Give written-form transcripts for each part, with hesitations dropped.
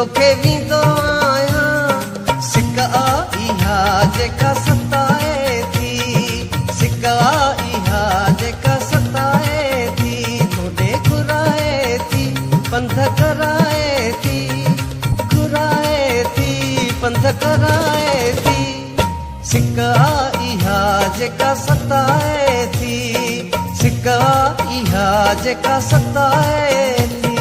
तोखे वींदो आहियां। सिका इहा जेका सताए थी, सिका इहा जेका सताए थी, तोॾे घुराए थी पंध कराए थी, घुराए थी पंध कराए थी। सिका इहा जेका सताए थी, सिका इहा जेका सताए थी।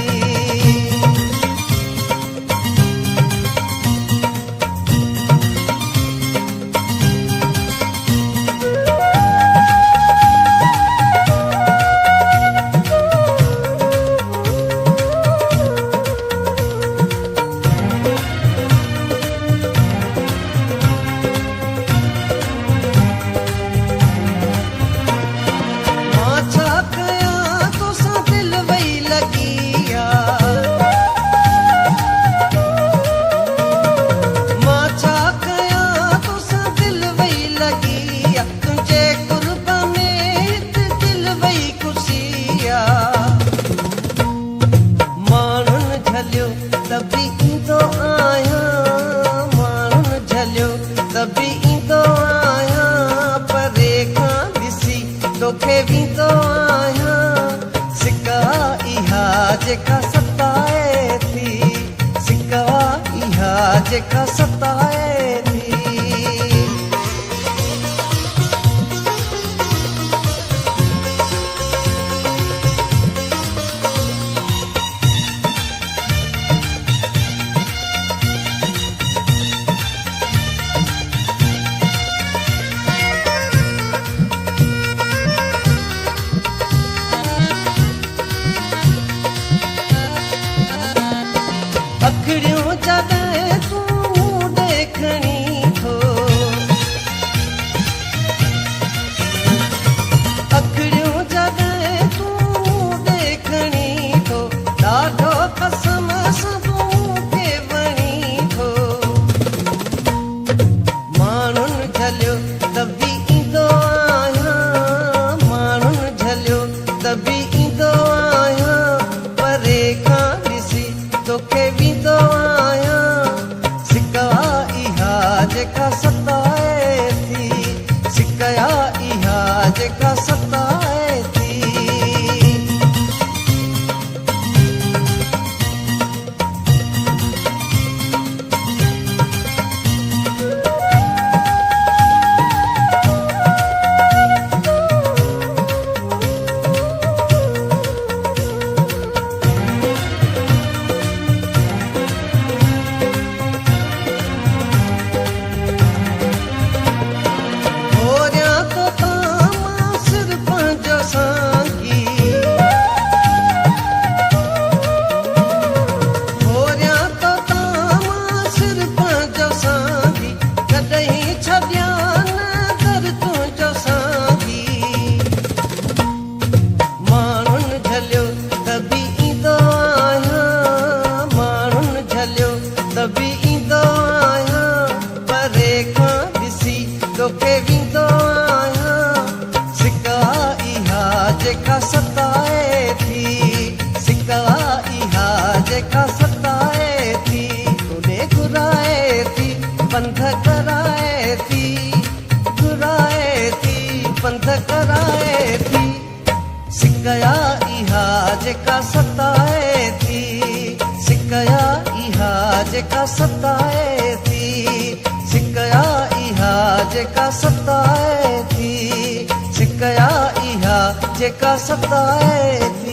तोखे वींदो आहियां। सिका इहा जेका सताए थी, सिका इहा जेका सताए थी। अखड़ियों जॾहिं तूं देखणी थो, अखड़ियों जॾहिं तूं देखणी थो, ॾाढो कसम मूंखे वणी थो। माण्हुनि झलियो त बि ईंदो आहियां, माण्हुनि झलियो त बि ईंदो आहियां, परे खां ॾिसी तोखे वींदो आहियां। सिका इहा जेका सताए थी, सिका इहा जेका सताए थी। तोखे वींदो आहियां। सिका इहा जेका सताए थी, सिका इहा जेका सताए थी, तोॾे घुराए थी पंध कराए थी, घुराए थी पंध कराए थी। सिका इहा जेका सताए थी, सिका इहा जेका सताए थी, सिका इहा जेका सताए थी, सिका इहा जेका सताए थी।